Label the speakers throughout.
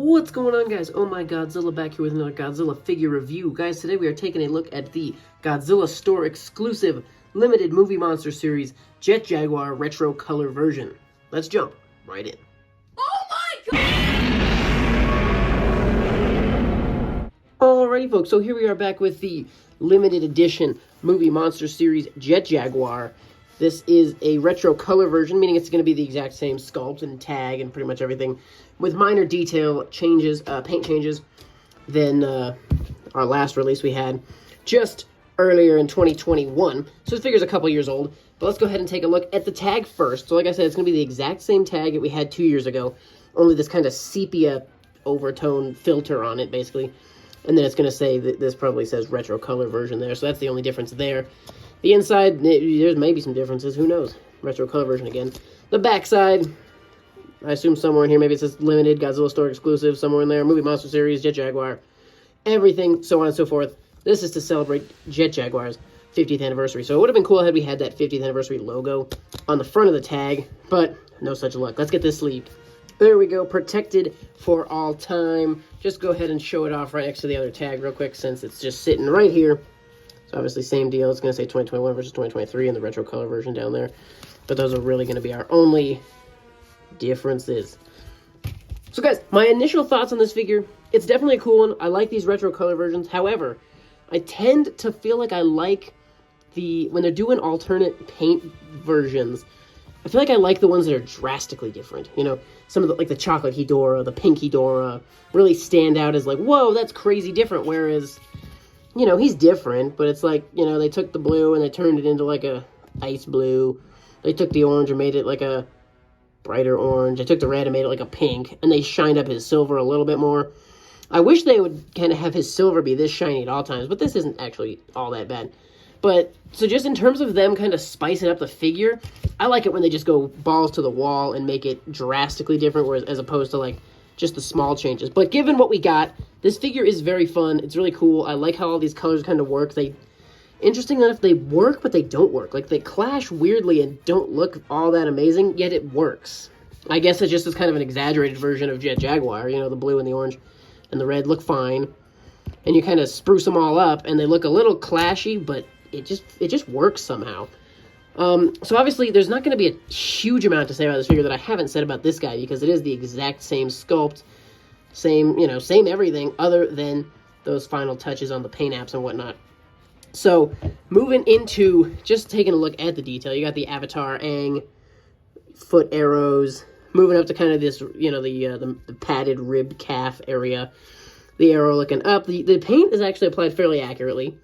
Speaker 1: What's going on, guys? Oh my Godzilla, back here with another Godzilla figure review. Guys, today we are taking a look at the Godzilla Store Exclusive Limited Movie Monster Series Jet Jaguar Retro Color version. Let's jump right in.
Speaker 2: Oh my god!
Speaker 1: Alrighty, folks, so here we are back with the limited edition Movie Monster Series Jet Jaguar. This is a retro color version, meaning it's going to be the exact same sculpt and tag and pretty much everything, with minor detail changes, paint changes, than our last release we had just earlier in 2021. So this figure's a couple years old, but let's go ahead and take a look at the tag first. So like I said, it's going to be the exact same tag that we had 2 years ago, only this kind of sepia overtone filter on it, basically. And then it's going to say that this probably says retro color version there, so that's the only difference there. The inside, there's maybe some differences, who knows? Retro color version again. The back side, I assume somewhere in here, maybe it says limited, Godzilla Store Exclusive, somewhere in there, Movie Monster Series, Jet Jaguar, everything, so on and so forth. This is to celebrate Jet Jaguar's 50th anniversary. So it would have been cool had we had that 50th anniversary logo on the front of the tag, but no such luck. Let's get this sleeved. There we go, protected for all time. Just go ahead and show it off right next to the other tag real quick, since it's just sitting right here. So obviously same deal, it's going to say 2021 versus 2023 in the retro color version down there. But those are really going to be our only differences. So guys, my initial thoughts on this figure, it's definitely a cool one. I like these retro color versions. However, I tend to feel like I like when they're doing alternate paint versions, I feel like I like the ones that are drastically different. You know, some of the, like the chocolate Hedorah, the pink Hedorah, really stand out as like, whoa, that's crazy different. Whereas, you know, he's different, but it's like, you know, they took the blue and they turned it into like a ice blue. They took the orange and made it like a brighter orange. They took the red and made it like a pink, and they shined up his silver a little bit more. I wish they would kind of have his silver be this shiny at all times, but this isn't actually all that bad. But, so just in terms of them kind of spicing up the figure, I like it when they just go balls to the wall and make it drastically different, whereas as opposed to like just the small changes. But given what we got, this figure is very fun. It's really cool. I like how all these colors kind of work. Interesting enough, they work, but they don't work. Like, they clash weirdly and don't look all that amazing, yet it works. I guess it just is kind of an exaggerated version of Jet Jaguar. You know, the blue and the orange and the red look fine. And you kind of spruce them all up, and they look a little clashy, but it just works somehow. So obviously, there's not going to be a huge amount to say about this figure that I haven't said about this guy, because it is the exact same sculpt, same everything, other than those final touches on the paint apps and whatnot. So, moving into just taking a look at the detail, you got the Avatar Aang foot arrows, moving up to kind of this, you know, the padded ribbed calf area, the arrow looking up. The paint is actually applied fairly accurately.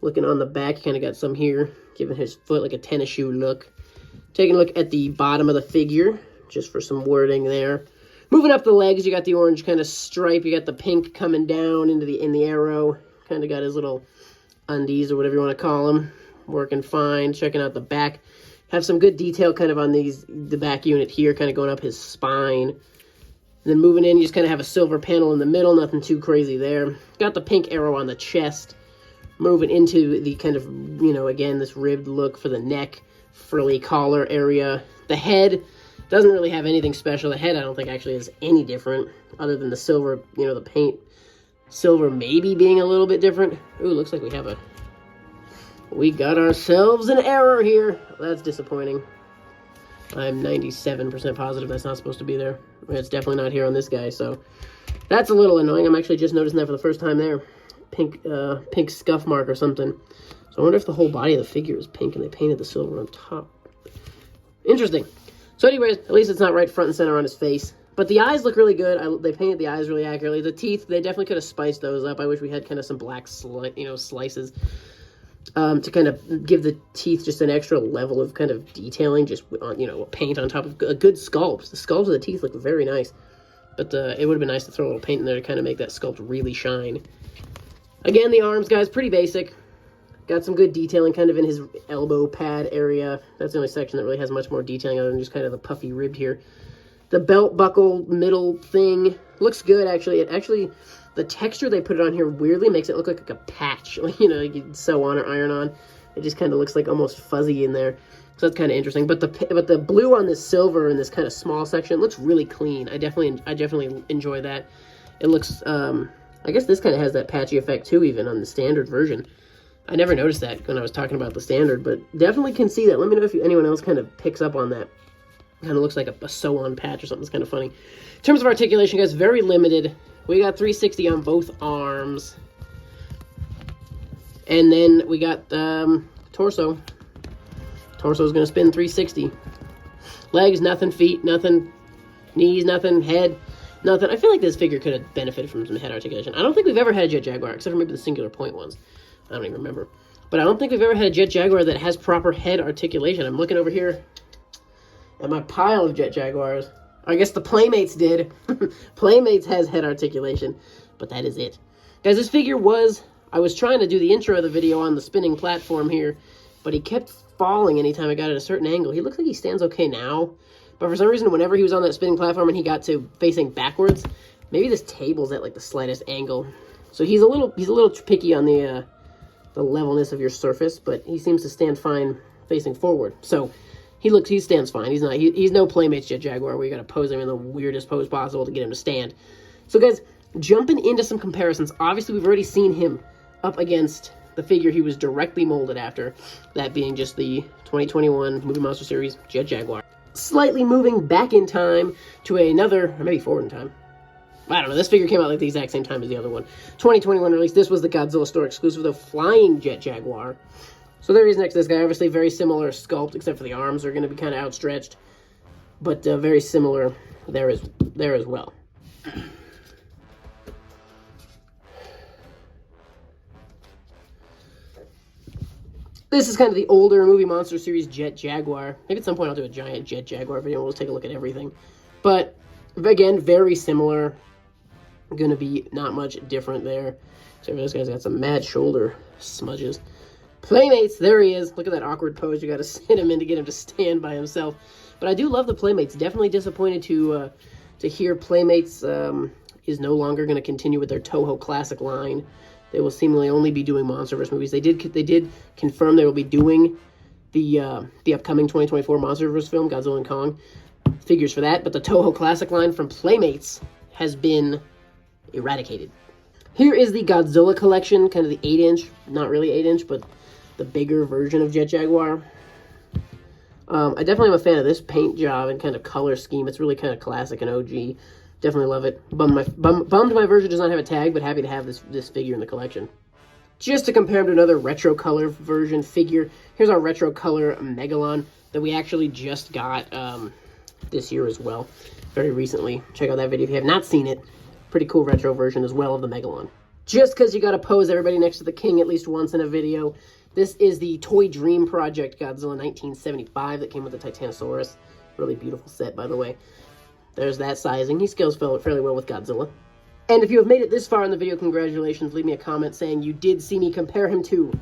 Speaker 1: Looking on the back, you kind of got some here, giving his foot like a tennis shoe look. Taking a look at the bottom of the figure, just for some wording there. Moving up the legs, you got the orange kind of stripe, you got the pink coming down in the arrow. Kind of got his little undies or whatever you want to call them, working fine. Checking out the back, have some good detail kind of on the back unit here, kind of going up his spine. And then moving in, you just kind of have a silver panel in the middle, nothing too crazy there. Got the pink arrow on the chest. Moving into the kind of, you know, again, this ribbed look for the neck, frilly collar area. The head doesn't really have anything special. The head, I don't think, actually is any different, other than the silver, you know, the paint silver maybe being a little bit different. Ooh, looks like we got ourselves an error here. That's disappointing. I'm 97% positive that's not supposed to be there. It's definitely not here on this guy, so that's a little annoying. I'm actually just noticing that for the first time there. Pink scuff mark or something. So I wonder if the whole body of the figure is pink and they painted the silver on top. Interesting. So anyways, at least it's not right front and center on his face. But the eyes look really good. They painted the eyes really accurately. The teeth, they definitely could have spiced those up. I wish we had kind of some black slices to kind of give the teeth just an extra level of kind of detailing, just on, you know, paint on top of a good sculpt. The sculpts of the teeth look very nice. But it would have been nice to throw a little paint in there to kind of make that sculpt really shine. Again, the arms, guys, pretty basic. Got some good detailing kind of in his elbow pad area. That's the only section that really has much more detailing other than just kind of the puffy ribbed here. The belt buckle middle thing looks good, actually. The texture they put it on here weirdly makes it look like a patch. Like, you know, like you'd sew on or iron on. It just kind of looks like almost fuzzy in there. So that's kind of interesting. But the blue on this silver in this kind of small section looks really clean. I definitely enjoy that. It looks, I guess this kind of has that patchy effect too, even on the standard version. I never noticed that when I was talking about the standard, but definitely can see that. Let me know if anyone else kind of picks up on that. Kind of looks like a sew-on patch or something. It's kind of funny. In terms of articulation, guys, very limited. We got 360 on both arms. And then we got torso. Torso is going to spin 360. Legs, nothing. Feet, nothing. Knees, nothing. Head, nothing. I feel like this figure could have benefited from some head articulation. I don't think we've ever had a Jet Jaguar, except for maybe the singular point ones. I don't even remember. But I don't think we've ever had a Jet Jaguar that has proper head articulation. I'm looking over here at my pile of Jet Jaguars. I guess the Playmates did. Playmates has head articulation, but that is it. Guys, this figure I was trying to do the intro of the video on the spinning platform here, but he kept falling anytime I got at a certain angle. He looks like he stands okay now, but for some reason, whenever he was on that spinning platform and he got to facing backwards, maybe this table's at like the slightest angle. So he's a little picky on the levelness of your surface, but he seems to stand fine facing forward. So he stands fine. He's no Playmates Jet Jaguar where you gotta pose him in the weirdest pose possible to get him to stand. So guys, jumping into some comparisons, obviously we've already seen him up against the figure he was directly molded after, that being just the 2021 Movie Monster Series Jet Jaguar. Slightly moving back in time to another, or maybe forward in time. I don't know, this figure came out like the exact same time as the other one. 2021 release, this was the Godzilla Store Exclusive, the Flying Jet Jaguar. So there he is next to this guy. Obviously very similar sculpt, except for the arms are going to be kind of outstretched. But very similar there as well. This is kind of the older Movie Monster Series Jet Jaguar. Maybe at some point I'll do a giant Jet Jaguar video. We'll just take a look at everything. But again, very similar. Going to be not much different there. Except for this guy's got some mad shoulder smudges. Playmates, there he is. Look at that awkward pose you got to sit him in to get him to stand by himself. But I do love the Playmates. Definitely disappointed to hear Playmates is no longer going to continue with their Toho Classic line. They will seemingly only be doing MonsterVerse movies. They did confirm they will be doing the upcoming 2024 MonsterVerse film, Godzilla and Kong, figures for that. But the Toho Classic line from Playmates has been eradicated. Here is the Godzilla collection, kind of the 8-inch, not really 8-inch, but the bigger version of Jet Jaguar. I definitely am a fan of this paint job and kind of color scheme. It's really kind of classic and OG. Definitely love it. Bummed my version does not have a tag, but happy to have this figure in the collection. Just to compare him to another retro color version figure, here's our retro color Megalon that we actually just got this year as well, very recently. Check out that video if you have not seen it. Pretty cool retro version as well of the Megalon. Just because you got to pose everybody next to the king at least once in a video, this is the Toy Dream Project Godzilla 1975 that came with the Titanosaurus. Really beautiful set, by the way. There's that sizing. He scales fairly well with Godzilla. And if you have made it this far in the video, congratulations. Leave me a comment saying you did see me compare him to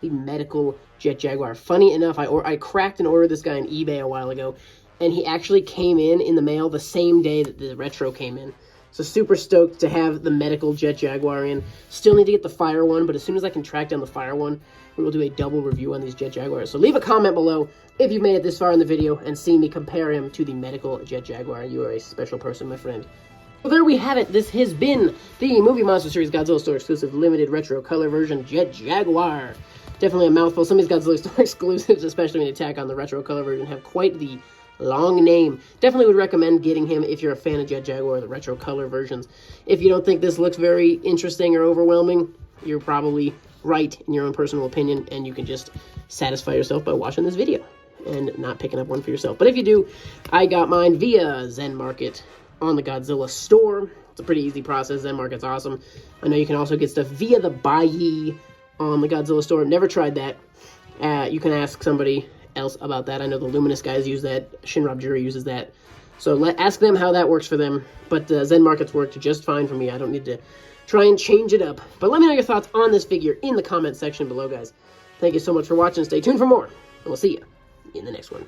Speaker 1: the medical Jet Jaguar. Funny enough, I cracked and ordered this guy on eBay a while ago, and he actually came in the mail the same day that the retro came in. So super stoked to have the medical Jet Jaguar in. Still need to get the fire one, but as soon as I can track down the fire one, we will do a double review on these Jet Jaguars. So leave a comment below if you've made it this far in the video and seen me compare him to the medical Jet Jaguar. You are a special person, my friend. Well, there we have it. This has been the Movie Monster Series Godzilla Store Exclusive Limited Retro Color Version Jet Jaguar. Definitely a mouthful. Some of these Godzilla Store Exclusives, especially when you attack on the Retro Color Version, have quite the long name. Definitely would recommend getting him if you're a fan of Jet Jaguar, the retro color versions. If you don't think this looks very interesting or overwhelming, you're probably right in your own personal opinion, and you can just satisfy yourself by watching this video and not picking up one for yourself. But if you do, I got mine via Zen Market on the Godzilla store. It's a pretty easy process. Zen Market's awesome. I know you can also get stuff via the Buyee on the Godzilla store. Never tried that. You can ask somebody else about that. I know the Luminous guys use that. Shin RobJira uses that. So ask them how that works for them. But Zen Market's worked just fine for me. I don't need to try and change it up. But let me know your thoughts on this figure in the comment section below, guys. Thank you so much for watching. Stay tuned for more. And we'll see you in the next one.